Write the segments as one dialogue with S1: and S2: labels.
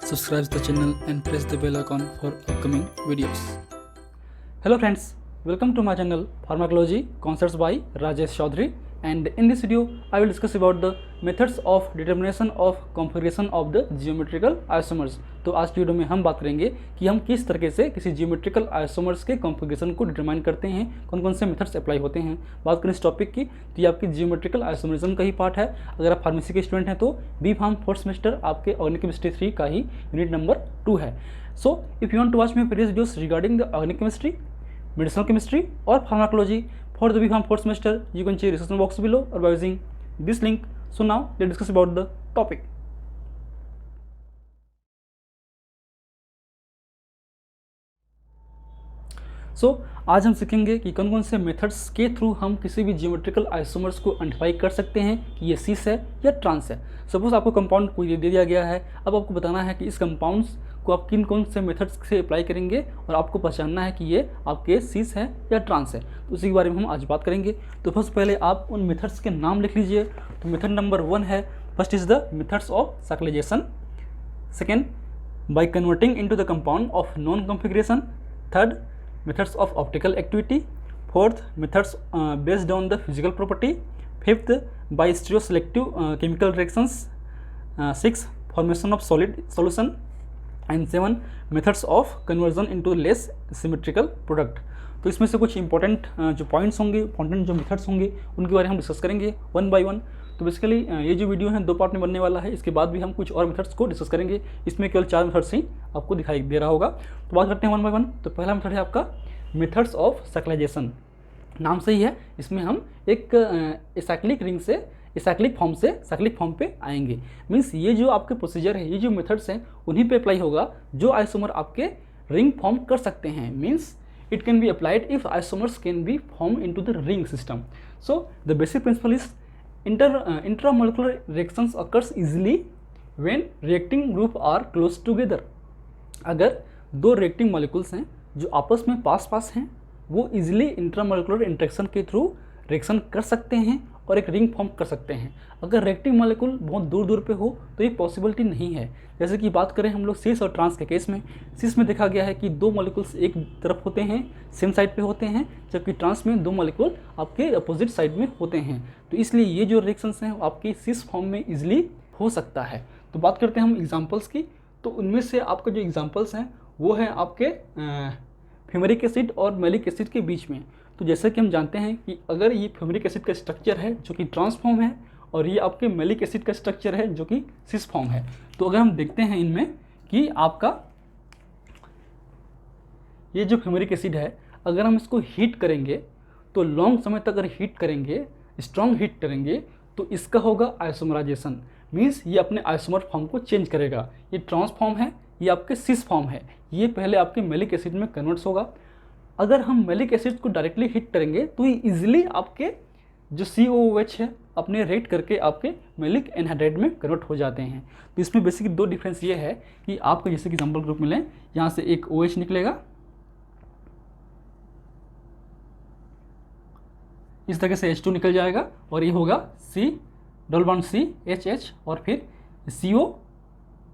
S1: subscribe the channel and press the bell icon for upcoming videos. Hello friends, welcome to my channel Pharmacology Concepts by Rajesh Chaudhary, and in this video I will discuss about the methods of determination of configuration of the geometrical isomers. तो आज की video में हम बात करेंगे कि हम किस तरीके से किसी जियोमेट्रिकल आइसोमर्स के कॉन्फ़िगरेशन को डिटरमाइन करते हैं, कौन कौन से मेथड्स अप्लाई होते हैं। बात करें इस टॉपिक की तो ये आपकी जियोमेट्रिकल आइसोमरिज्म का ही पार्ट है। अगर आप फार्मेसी के स्टूडेंट हैं तो बी फार्म फोर्थ सेमेस्टर आपके ऑर्गेनिक केमिस्ट्री 3 का ही यूनिट नंबर 2 है। So if you want to watch my previous videos regarding the organic chemistry, medicinal chemistry or pharmacology for the BPharm 4th semester, you can check description box below or by using this link. So now let's discuss about the topic. आज हम सीखेंगे कि कौन कौन से methods के through हम किसी भी जियोमेट्रिकल आइसोमर्स को आइडेंटिफाई कर सकते हैं कि ये सिस है या ट्रांस है। सपोज आपको कंपाउंड कोई दे दिया गया है, अब आपको बताना है कि इस कंपाउंड्स को आप किन कौन से मेथड्स से अप्लाई करेंगे और आपको पहचानना है कि ये आपके सिस है या ट्रांस है। तो उसी के बारे में हम आज बात करेंगे। तो फर्स्ट पहले आप उन मेथड्स के नाम लिख लीजिए। तो मेथड नंबर 1 है, first is the methods of cyclisation, second by converting into the compound of non configuration, third methods of optical activity, fourth methods based on the physical property, fifth by stereoselective chemical reactions, sixth formation of solid solution, and 7 methods of conversion into less symmetrical product। तो इसमें से कुछ important जो points होंगे, important जो methods होंगे उनके बारे में हम डिस्कस करेंगे वन बाय वन। तो बेसिकली ये जो वीडियो है 2 पार्ट में बनने वाला है। इसके बाद भी हम कुछ और मेथड्स को डिस्कस करेंगे। इसमें केवल 4 मेथड्स ही आपको दिखाई दे रहा होगा। तो बात करते हैं वन बाय वन। तो पहला मेथड है आपका मेथड्स ऑफ साइक्लाइजेशन। नाम सही है, इसमें हम एक एसाइक्लिक रिंग से एसाइक्लिक फॉर्म से साइक्लिक फॉर्म पे आएंगे। मीन्स ये जो आपके प्रोसीजर है, ये जो मेथड्स हैं उन्हीं पे अप्लाई होगा जो आइसोमर आपके रिंग फॉर्म कर सकते हैं। Means it can be applied if isomers can be formed into the ring system. So the basic principle is intramolecular reactions occurs easily when reacting group are close together. अगर 2 reacting molecules हैं जो आपस में पास हैं वो easily intramolecular interaction के through reaction कर सकते हैं और एक रिंग फॉर्म कर सकते हैं। अगर रिएक्टिंग मॉलिक्यूल बहुत दूर दूर पे हो तो ये पॉसिबिलिटी नहीं है। जैसे कि बात करें हम लोग सिस और ट्रांस के केस में, सिस में देखा गया है कि 2 मॉलिक्यूल्स एक तरफ होते हैं, सेम साइड पे होते हैं, जबकि ट्रांस में 2 मॉलिक्यूल आपके अपोजिट साइड में होते हैं। तो इसलिए ये जो रिएक्शंस हैं आपके सिस फॉर्म में ईजिली हो सकता है। तो बात करते हैं हम एग्जाम्पल्स की। तो उनमें से आपका जो एग्जाम्पल्स हैं वो हैं आपके फ्यूमेरिक एसिड और मैलिक एसिड के बीच में। तो जैसे कि हम जानते हैं कि अगर ये फ्यूमेरिक एसिड का स्ट्रक्चर है जो कि ट्रांसफॉर्म है और ये आपके मैलिक एसिड का स्ट्रक्चर है जो कि सिस फॉर्म है, तो अगर हम देखते हैं इनमें कि आपका ये जो फ्यूमेरिक एसिड है अगर हम इसको हीट करेंगे तो लॉन्ग समय तक अगर हीट करेंगे, स्ट्रॉन्ग हीट करेंगे तो इसका होगा आइसोमराइजेशन। मीन्स ये अपने आइसोमर फॉर्म को चेंज करेगा। ये ट्रांसफॉर्म है, ये आपके सिस फॉर्म है, ये पहले आपके मैलिक एसिड में कन्वर्ट्स होगा। अगर हम मैलिक एसिड को डायरेक्टली हिट करेंगे तो ये इजीली आपके जो COOH है अपने रेट करके आपके मैलिक एनहाइड्राइड में कन्वर्ट हो जाते हैं। तो इसमें बेसिक 2 डिफरेंस ये है कि आपको जैसे कि एग्जाम्पल ग्रुप मिले, यहाँ से एक OH निकलेगा, इस तरह से H2 निकल जाएगा और ये होगा C डबल बॉन्ड CHH और फिर COO,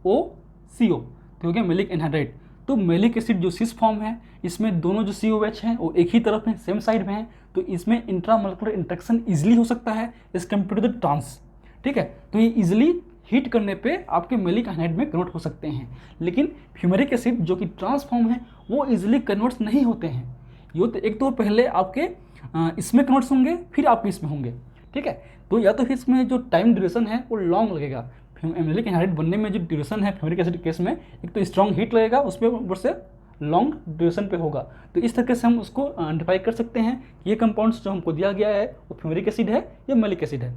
S1: तो हो गया मैलिक एनहाइड्राइड। तो मैलिक एसिड जो सिस फॉर्म है इसमें दोनों जो COH हैं वो एक ही तरफ हैं, सेम साइड में हैं, तो इसमें इंट्रामोलेकुलर इंटरेक्शन इजीली हो सकता है as compare to the trans. ठीक है, तो ये इजीली हीट करने पे आपके मैलिक एनहाइड में कन्वर्ट हो सकते हैं। लेकिन फ्यूमेरिक एसिड जो कि ट्रांसफॉर्म है वो इजीली कन्वर्ट नहीं होते हैं। ये तो एक तो पहले आपके इसमें कन्वर्ट्स होंगे फिर आपके इसमें होंगे। ठीक है, तो या तो फिर इसमें जो टाइम ड्यूरेशन है वो लॉन्ग लगेगा। मैलिक एनहाइड बनने में जो ड्यूरेशन है फ्यूमेरिक एसिड केस में, एक तो स्ट्रॉन्ग हीट लगेगा, उसमें ऊपर से लॉन्ग ड्यूरेशन पे होगा। तो इस तरीके से हम उसको आइडेंटिफाई कर सकते हैं कि ये कंपाउंड्स जो हमको दिया गया है वो फ्यूमेरिक एसिड है या मैलिक एसिड है।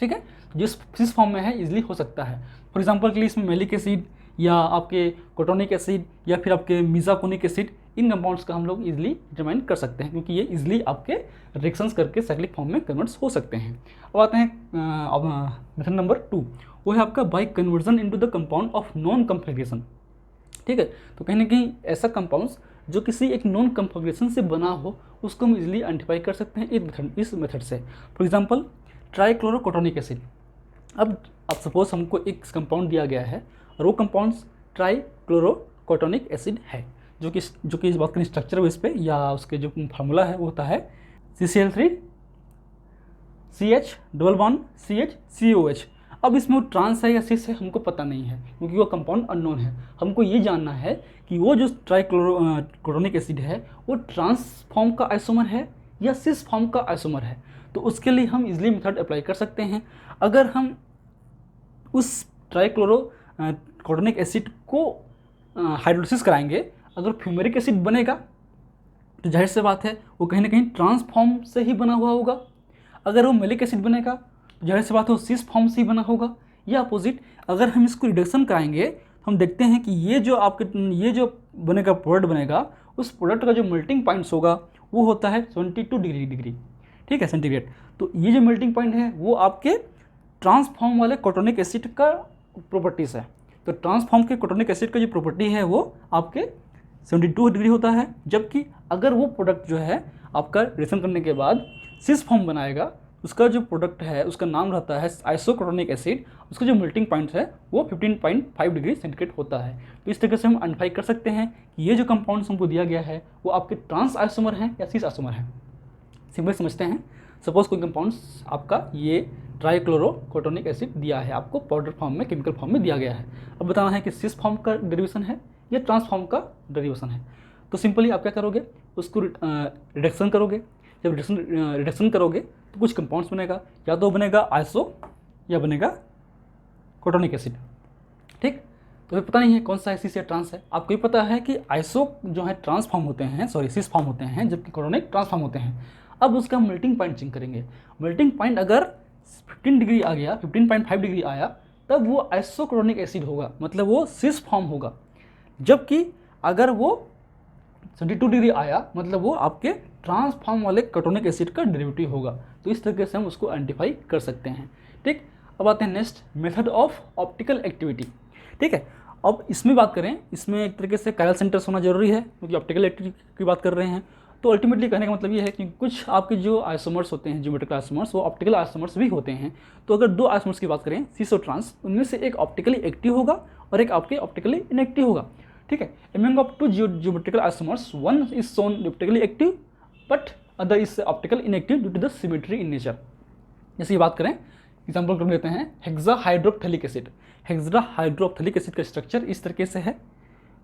S1: ठीक है, जिस सिस फॉर्म में है इजीली हो सकता है। फॉर एग्जांपल के लिए इसमें मैलिक एसिड या आपके कोटोनिक एसिड या फिर आपके मिजाकोनिक एसिड, इन कंपाउंड्स का हम लोग इजीली डिटरमाइन कर सकते हैं क्योंकि ये इजीली आपके रिएक्शंस करके साइक्लिक फॉर्म में कन्वर्ट्स हो सकते हैं। अब आते हैं मेथड नंबर 2, वो है आपका bye conversion into the compound of non configuration. ठीक है, तो कहीं ना कहीं ऐसा कंपाउंड्स जो किसी एक नॉन कॉन्फिगरेशन से बना हो उसको हम इजीली आइडेंटिफाई कर सकते हैं इस मेथड से। For example trichlorocrotonic acid. अब सपोज हमको एक कंपाउंड दिया गया है और वो कंपाउंड्स ट्राईक्लोरोकोटोनिक एसिड है, जो कि इस बात का स्ट्रक्चर बेस पे या उसके जो फार्मूला है वो होता है CCl3 CH double bond CH COH। अब इसमें वो ट्रांस है या सिस है हमको पता नहीं है, क्योंकि वो कंपाउंड अननोन है। हमको ये जानना है कि वो जो ट्राईक्लोरोकोटोनिक एसिड है वो ट्रांस फॉर्म का आइसोमर है या सिस फॉर्म का आइसोमर है। तो उसके लिए हम इजीली मेथड अप्लाई कर सकते हैं। अगर हम उस ट्राईक्लोरोकोटोनिक एसिड को हाइड्रोलिसिस कराएंगे, अगर फ्यूमेरिक एसिड बनेगा तो जाहिर सी बात है वो कहीं ना कहीं ट्रांस फॉर्म से ही बना हुआ होगा। अगर वो मेलिक एसिड बनेगा तो जाहिर सी बात है वो सिस फॉर्म से ही बना होगा। या अपोजिट, अगर हम इसको रिडक्शन कराएंगे तो हम देखते हैं कि ये जो बनेगा प्रोडक्ट बनेगा, उस प्रोडक्ट का जो मेल्टिंग पॉइंट्स होगा वो होता है 72 डिग्री, ठीक है, सेंटीग्रेड। तो ये जो मेल्टिंग पॉइंट है वो आपके ट्रांसफॉर्म वाले कोटोनिक एसिड का प्रॉपर्टीज़ है। तो ट्रांसफॉर्म के कोटोनिक एसिड का जो प्रॉपर्टी है वो आपके 72 डिग्री होता है। जबकि अगर वो प्रोडक्ट जो है आपका रिएक्शन करने के बाद सिस फॉर्म बनाएगा, उसका जो प्रोडक्ट है उसका नाम रहता है आइसोकोटोनिक एसिड, उसका जो मेल्टिंग पॉइंट है वो 15.5 डिग्री सेंटीग्रेड होता है। तो इस तरीके से हम आइडेंटिफाई कर सकते हैं कि ये जो कंपाउंड्स हमको दिया गया है वो आपके ट्रांस आइसोमर हैं या सिस आइसोमर हैं। सिंपल समझते हैं, सपोज कोई कंपाउंड्स आपका ये ट्राईक्लोरोकोटोनिक एसिड दिया है, आपको पाउडर फॉर्म में, केमिकल फॉर्म में दिया गया है। अब बताना है कि सिस फॉर्म का डेरिवेशन है या ट्रांसफॉर्म का डेरिवेशन है। तो सिंपली आप क्या करोगे, उसको रिडक्शन करोगे। जब रिडक्शन करोगे तो कुछ कंपाउंड्स बनेगा, या तो बनेगा आइसो या बनेगा कोटोनिक एसिड, ठीक। तो पता नहीं है कौन सा सिस या ट्रांस है। आपको ये पता है कि आइसो जो है ट्रांसफॉर्म होते हैं, सिस फॉर्म होते हैं, जबकि कोटोनिक ट्रांसफॉर्म होते हैं। अब उसका मेल्टिंग पॉइंट चेक करेंगे। मेल्टिंग पॉइंट अगर 15 डिग्री आ गया, 15.5 डिग्री आया, तब वो आइसोकोटोनिक एसिड होगा, मतलब वो सिस फॉर्म होगा। जबकि अगर वो 72 डिग्री आया, मतलब वो आपके ट्रांसफॉर्म वाले कोटोनिक एसिड का डेरिवेटिव होगा। तो इस तरीके से हम उसको आइडेंटिफाई कर सकते हैं, ठीक। अब आते हैं next, method of optical activity, ठीक है। अब इसमें बात करें, इसमें एक तरीके से कायरल सेंटर्स होना जरूरी है, क्योंकि ऑप्टिकल एक्टिविटी की बात कर रहे हैं। तो अल्टीमेटली कहने का मतलब ये है कि कुछ आपके जो आइसोमर्स होते हैं, ज्योमेट्रिकल आइसोमर्स, वो ऑप्टिकल आइसोमर्स भी होते हैं। तो अगर दो आइसोमर्स की बात करें, सिस और ट्रांस, उनमें से एक ऑप्टिकली एक्टिव होगा और एक आपके ऑप्टिकली इनएक्टिव होगा, ठीक है। Among of two geometrical isomers, one is shown optically active but other is optical inactive due to the symmetry in nature. जैसे बात करें, एग्जाम्पल कर लेते हैं hexa hydrophthalic acid. Hexa hydrophthalic acid का स्ट्रक्चर इस तरीके से है।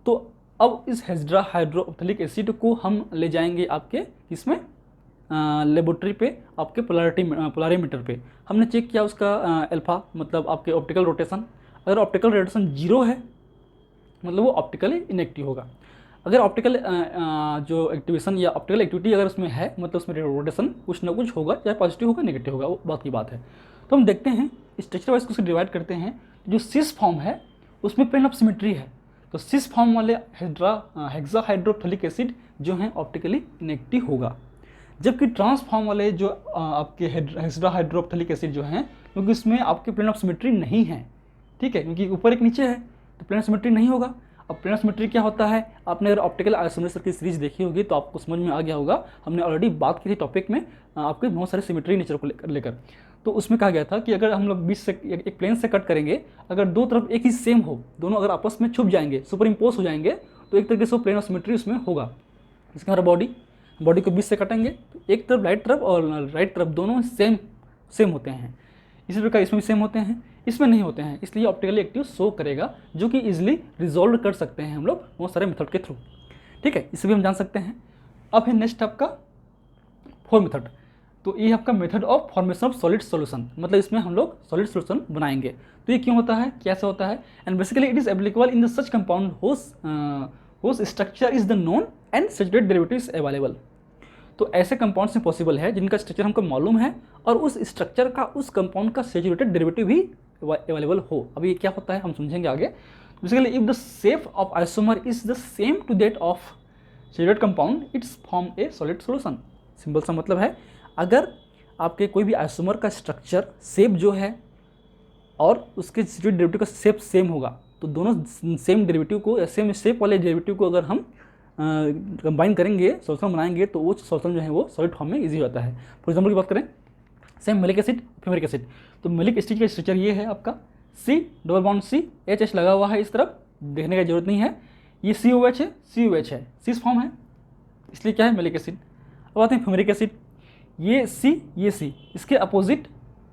S1: तो अब इस हेक्सा हाइड्रोप्थेलिक एसिड को हम ले जाएंगे आपके इसमें लेबोरेटरी पे, आपके पोलारीमीटर पे। हमने चेक किया उसका अल्फा, मतलब आपके ऑप्टिकल रोटेशन। अगर ऑप्टिकल रोटेशन 0 है, मतलब वो ऑप्टिकली इनएक्टिव होगा। अगर ऑप्टिकल जो एक्टिवेशन या ऑप्टिकल एक्टिविटी अगर उसमें है, मतलब उसमें रोटेशन कुछ ना कुछ होगा, चाहे पॉजिटिव होगा नेगेटिव होगा, वो बात की बात है। तो हम देखते हैं स्ट्रक्चर वाइज उसको डिवाइड करते हैं। जो सिस फॉर्म है उसमें प्लेन ऑफ सिमेट्री है, तो सिस फॉर्म वाले हेक्सा हाइड्रोप्थेलिक एसिड जो है ऑप्टिकली इनएक्टिव होगा। जबकि ट्रांसफॉर्म वाले जो आपके हेक्सा हाइड्रोप्थेलिक एसिड जो हैं, क्योंकि उसमें आपके प्लेन ऑफ सिमेट्री नहीं है, ठीक है, क्योंकि ऊपर एक नीचे है, तो प्लेन ऑफ सिमेट्री नहीं होगा। अब प्लेन ऑफ सिमेट्री क्या होता है, आपने अगर ऑप्टिकल आइसोमर्स की सीरीज देखी होगी तो आपको समझ में आ गया होगा। हमने ऑलरेडी बात की थी टॉपिक में आपके बहुत सारे सिमेट्री नेचर को लेकर। तो उसमें कहा गया था कि अगर हम लोग बीच से एक प्लेन से कट करेंगे, अगर दो तरफ एक ही सेम हो, दोनों अगर आपस में छुप जाएंगे, सुपर इम्पोज हो जाएंगे, तो एक तरीके से प्लेन ऑफ सिमेट्री उसमें होगा। इसका हमारा बॉडी को बीच से कटेंगे तो एक तरफ राइट तरफ और राइट तरफ दोनों सेम होते हैं। इसी प्रकार इसमें भी सेम होते हैं, इसमें नहीं होते हैं, इसलिए ऑप्टिकली एक्टिव शो करेगा, जो कि इजीली रिजॉल्व कर सकते हैं हम लोग बहुत सारे मेथड के थ्रू, ठीक है। इसे भी हम जान सकते हैं। अब है नेक्स्ट आपका 4 मेथड। तो ये आपका method of formation of solid solution, मतलब इसमें हम लोग सॉलिड सॉल्यूशन बनाएंगे। तो ये क्यों होता है, कैसे होता है, and basically it is applicable in the such compound whose structure is the known and saturated derivative is available. तो ऐसे कंपाउंड्स में पॉसिबल है जिनका स्ट्रक्चर हमको मालूम है और उस स्ट्रक्चर का उस कंपाउंड का सैचुरेटेड डेरिवेटिव भी अवेलेबल हो। अब ये क्या होता है हम समझेंगे आगे। Basically if the shape of isomer is the same to that of saturated compound, it's form a solid solution. Simple सा मतलब है, अगर आपके कोई भी आइसोमर का स्ट्रक्चर शेप जो है और उसके सैचुरेटेड डेरिवेटिव का शेप सेम होगा, तो दोनों सेम डेरिवेटिव को, सेम शेप वाले डेरिवेटिव को अगर हम कंबाइन करेंगे, सॉल्यूशन बनाएंगे, तो वो सॉल्यूशन जो है वो सॉलिड फॉर्म में इजी होता है। फॉर एग्जाम्पल की बात करें, same maleic acid, fumaric acid. तो मेलिक एसिड का स्ट्रक्चर ये है आपका C double bond C, H H लगा हुआ है इस तरफ, देखने की जरूरत नहीं है। ये COH है, COH है, सिस फॉर्म है, इसलिए क्या है मैलिक एसिड। अब आते हैं फ्यूमेरिक एसिड, ये C, इसके अपोजिट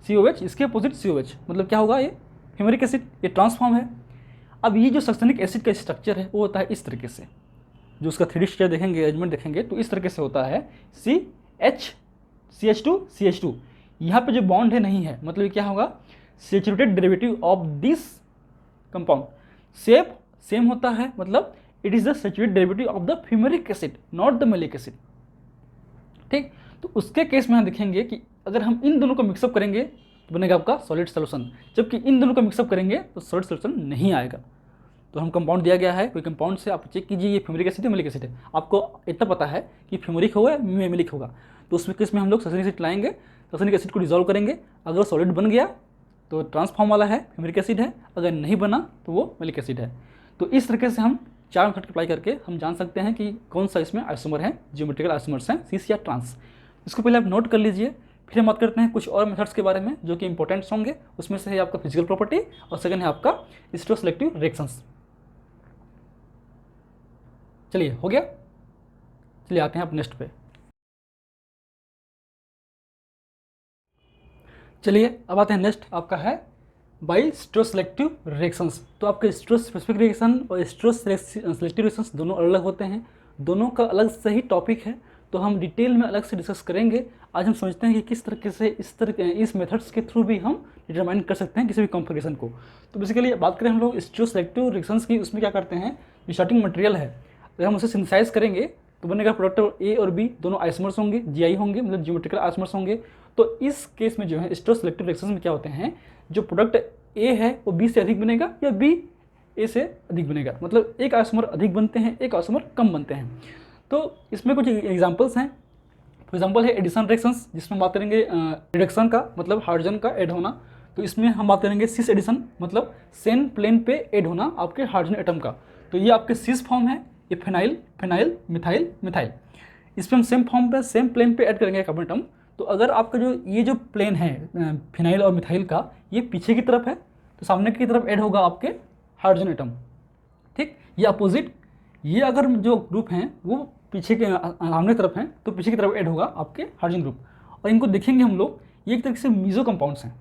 S1: COH, इसके अपोजिट COH, मतलब क्या होगा, ये फ्यूमेरिक एसिड, ये ट्रांसफॉर्म है। अब ये जो सक्सेनिक एसिड का स्ट्रक्चर है वो होता है इस तरीके से, जो उसका 3D स्ट्रक्चर देखेंगे, अरेंजमेंट देखेंगे तो इस तरीके से होता है। CH, यहाँ पे जो बॉन्ड है नहीं है, मतलब क्या होगा, saturated derivative of this compound shape same होता है, मतलब it is the saturated derivative of the fumaric acid, not the malic acid. ठीक, तो उसके केस में हम देखेंगे कि अगर हम इन दोनों को मिक्सअप करेंगे तो बनेगा आपका सॉलिड सॉल्यूशन, जबकि इन दोनों को मिक्सअप करेंगे तो सॉलिड सॉल्यूशन नहीं आएगा। तो हम कंपाउंड दिया गया है, कोई कंपाउंड से आप चेक कीजिए ये फ्यूमेरिक एसिड है मैलिक एसिड है, आपको इतना पता है कि फ्यूमेरिक होगा या मैलिक होगा, तो उसमें केस में हम लोग सक्सेनिक एसिड लाएंगे, सक्सेनिक एसिड को डिजोल्व करेंगे, अगर सॉलिड बन गया तो ट्रांसफॉर्म वाला है, फ्यूमेरिक एसिड है, अगर नहीं बना तो वो मैलिक एसिड है। तो इस तरीके से हम 4 मेथड अप्लाई करके हम जान सकते हैं कि कौन सा इसमें आइसोमर है, ज्योमेट्रिकल आइसोमर्स हैं, सिस या ट्रांस। इसको पहले आप नोट कर लीजिए, फिर हम बात करते हैं कुछ और मेथड्स के बारे में जो कि इंपॉर्टेंट्स होंगे। उसमें से है आपका फिजिकल प्रॉपर्टी और सेकंड है आपका स्टेरोसेलेक्टिव रिएक्शंस। चलिए हो गया, चलिए आते हैं आप नेक्स्ट पे। चलिए अब आते हैं नेक्स्ट, आपका है बाई स्टेरोसेलेक्टिव रिएक्शंस। तो आपके स्टेरोस्पेसिफिक रिएक्शन और स्टेरोसेलेक्टिव रिएक्शंस दोनों अलग होते हैं, दोनों का अलग से ही टॉपिक है, तो हम डिटेल में अलग से डिस्कस करेंगे। आज हम समझते हैं कि किस तरीके से इस मेथड्स के थ्रू भी हम डिटरमाइन कर सकते हैं किसी भी कॉन्फ़िगरेशन को। तो बेसिकली बात करें हम लोग स्टेरोसेलेक्टिव रिएक्शंस की, उसमें क्या करते हैं, जो स्टार्टिंग मटेरियल है अगर हम उसे सिंथेसाइज करेंगे तो बनेगा प्रोडक्ट ए और बी, दोनों आइसोमर्स होंगे, GI होंगे, मतलब ज्योमेट्रिकल आइसोमर्स होंगे। तो इस केस में जो है स्टेरोसेलेक्टिव रिएक्शंस में क्या होते हैं, जो प्रोडक्ट ए है वो बी से अधिक बनेगा या बी ए से अधिक बनेगा, मतलब एक आइसोमर अधिक बनते हैं, एक आइसोमर कम बनते हैं। तो इसमें कुछ एग्जांपल्स हैं। फॉर एग्जांपल है एडिशन रिएक्शंस, जिसमें बात करेंगे रिडक्शन का, मतलब हाइड्रोजन का ऐड होना। तो इसमें हम बात करेंगे सिस एडिशन, मतलब सेम प्लेन पे ऐड होना आपके हाइड्रोजन एटम का। तो ये आपके सिस फॉर्म है, ये फिनाइल फिनाइल मिथाइल मिथाइल, इस पर हम सेम फॉर्म पे सेम प्लेन पे ऐड करेंगे कार्बन एटम। तो अगर आपका ये जो प्लेन है फिनाइल और मिथाइल का, ये पीछे की तरफ है तो सामने की तरफ ऐड होगा आपके हाइड्रोजन एटम। ठीक, ये अपोजिट, ये अगर जो ग्रुप हैं वो पीछे के सामने तरफ हैं तो पीछे की तरफ ऐड होगा आपके हाइड्रोजन ग्रुप। और इनको देखेंगे हम लोग, ये एक तरीके से मीजो कंपाउंड्स हैं।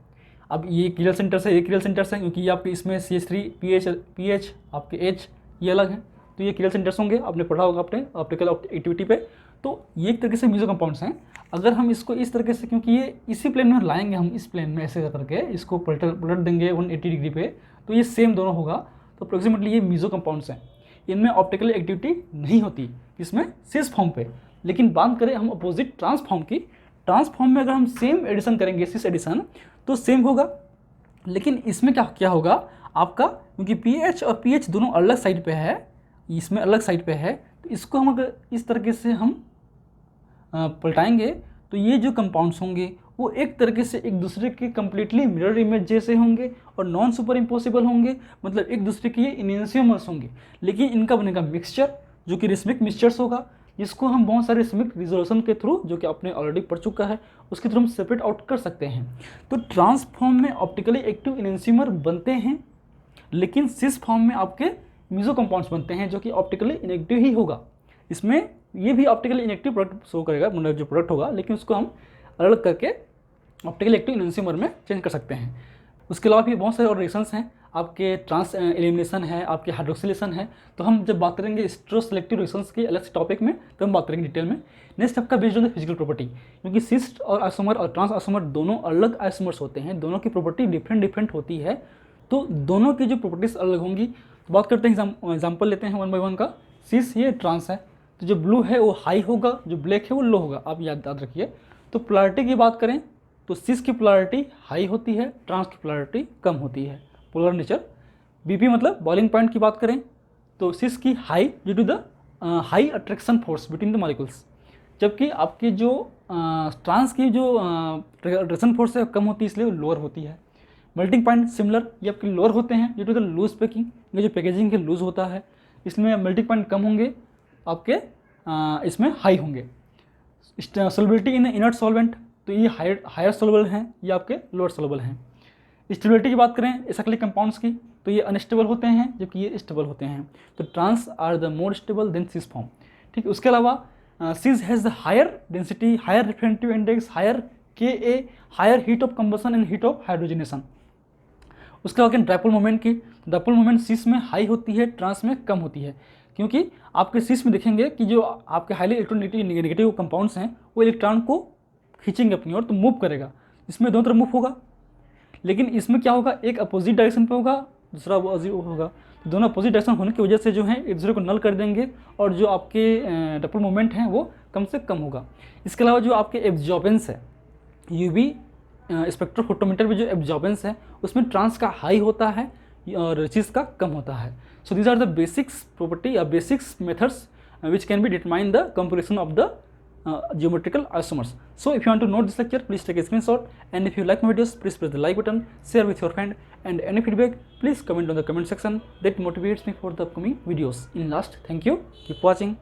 S1: अब ये किरल सेंटर्स है, ये किरल सेंटर्स हैं, क्योंकि ये आपके इसमें CH3 PH आपके H ये अलग है, तो ये किरल सेंटर्स होंगे, आपने पढ़ा होगा अपने ऑप्टिकल एक्टिविटी पे। तो ये एक तरीके से मीजो कंपाउंड्स हैं। अगर हम इसको इस तरीके से, क्योंकि ये इसी प्लेन में लाएंगे, हम इस प्लेन में ऐसे करके इसको पलट देंगे 180 डिग्री पे, तो ये सेम दोनों होगा। तो अप्रोक्सीमेटली ये मीजो कंपाउंड्स हैं, इनमें ऑप्टिकल एक्टिविटी नहीं होती, इसमें सिस फॉर्म पे। लेकिन बात करें हम अपोजिट ट्रांसफॉर्म की, ट्रांसफॉर्म में अगर हम सेम एडिशन करेंगे, सिस एडिशन, तो सेम होगा। लेकिन इसमें क्या होगा आपका, क्योंकि PH और PH दोनों अलग साइड पे है, इसमें अलग साइड पे है, तो इसको हम अगर इस तरीके से हम पलटाएंगे तो ये जो कंपाउंड्स होंगे वो एक तरीके से एक दूसरे के कम्प्लीटली मिरर इमेज जैसे होंगे और नॉन सुपर इम्पॉसिबल होंगे, मतलब एक दूसरे के ये इनेंशियोमर्स होंगे। लेकिन इनका बनेगा मिक्सचर, जो कि रिस्मिक मिक्सचर्स होगा, जिसको हम बहुत सारे रिस्मिक रिजोल्यूशन के थ्रू, जो कि आपने ऑलरेडी पढ़ चुका है, उसके थ्रू हम सेपरेट आउट कर सकते हैं। तो ट्रांसफॉर्म में ऑप्टिकली एक्टिव इनेंशियोमर बनते हैं, लेकिन सिस फॉर्म में आपके मीजो कंपाउंड्स बनते हैं जो कि ऑप्टिकली इनएक्टिव ही होगा। इसमें ये भी ऑप्टिकली इनएक्टिव प्रोडक्ट शो करेगा, मतलब जो प्रोडक्ट होगा, लेकिन उसको हम अलग करके ऑप्टिकल एक्टिव इनेंशियोमर में चेंज कर सकते हैं। उसके अलावा भी बहुत सारे और रिएक्शंस हैं, आपके ट्रांस एलिमिनेशन है, आपके हाइड्रोक्सिलेशन है। तो हम जब बात करेंगे स्टेरोसेलेक्टिव रिएक्शंस के अलग से टॉपिक में, तो हम बात करेंगे डिटेल में। नेक्स्ट आपका based on the physical property, क्योंकि सिस और आइसोमर और ट्रांस आइसोमर दोनों अलग आइसोमर्स होते हैं, दोनों की प्रॉपर्टी डिफरेंट होती है, तो दोनों की जो प्रॉपर्टीज अलग होंगी। तो बात करते हैं, एग्जाम्पल लेते हैं 1 बाय 1 का। सिस ये ट्रांस है, तो जो ब्लू है वो हाई होगा, जो ब्लैक है वो लो होगा, आप याद रखिए। तो पोलैरिटी की बात करें तो सिस की पोलैरिटी हाई होती है, ट्रांस की पोलैरिटी कम होती है, पोलर नेचर। BP मतलब बॉइलिंग पॉइंट की बात करें तो सिस की high due to the high attraction force between the molecules, जबकि आपकी जो ट्रांस की जो अट्रैक्शन फोर्स है कम होती है, इसलिए वो लोअर होती है। मेल्टिंग पॉइंट सिमिलर, ये आपके लोअर होते हैं due to the loose packing, ये जो पैकेजिंग के लूज होता है, इसमें मेल्टिंग पॉइंट कम होंगे, आपके इसमें हाई होंगे। सोलबिलिटी इन इनर्ट सॉल्वेंट, तो ये हायर सोलबल हैं, ये आपके लोअर सोलबल हैं। स्टेबिलिटी की बात करें एसाइक्लिक कंपाउंड्स की, तो ये अनस्टेबल होते हैं जबकि ये स्टेबल होते हैं। तो trans are the more stable than cis form. ठीक है, उसके अलावा cis has the higher density, higher refractive index, higher Ka, higher heat of combustion and heat of hydrogenation. उसके बाद डायपोल मोमेंट की, डायपोल मोमेंट सिस में high होती है, ट्रांस में कम होती है, क्योंकि आपके सिस में देखेंगे कि जो आपके हाईली इलेक्ट्रोनेगेटिव कंपाउंड्स हैं वो इलेक्ट्रॉन को खींचेंगे अपनी ओर, तो मूव करेगा, इसमें दोनों तरफ मूव होगा। लेकिन इसमें क्या होगा, एक अपोजिट डायरेक्शन पे होगा, दूसरा होगा, तो दोनों अपोजिट डायरेक्शन होने की वजह से जो है एक दूसरे को नल कर देंगे और जो आपके डायपोल मोमेंट हैं वो कम से कम होगा। इसके अलावा जो आपके एब्जॉर्बेंस है, यूवी स्पेक्ट्रोफोटोमीटर में जो एब्जॉर्बेंस है उसमें ट्रांस का हाई होता है और चीज़ का कम होता है। So these are the basics property या basics methods which can be determine the composition of the geometrical isomers. So if you want to note this lecture, please take a screenshot, and if you like my videos, please press the like button, share with your friend, and any feedback please comment on the comment section. That motivates me for the upcoming videos. In last, thank you, keep watching.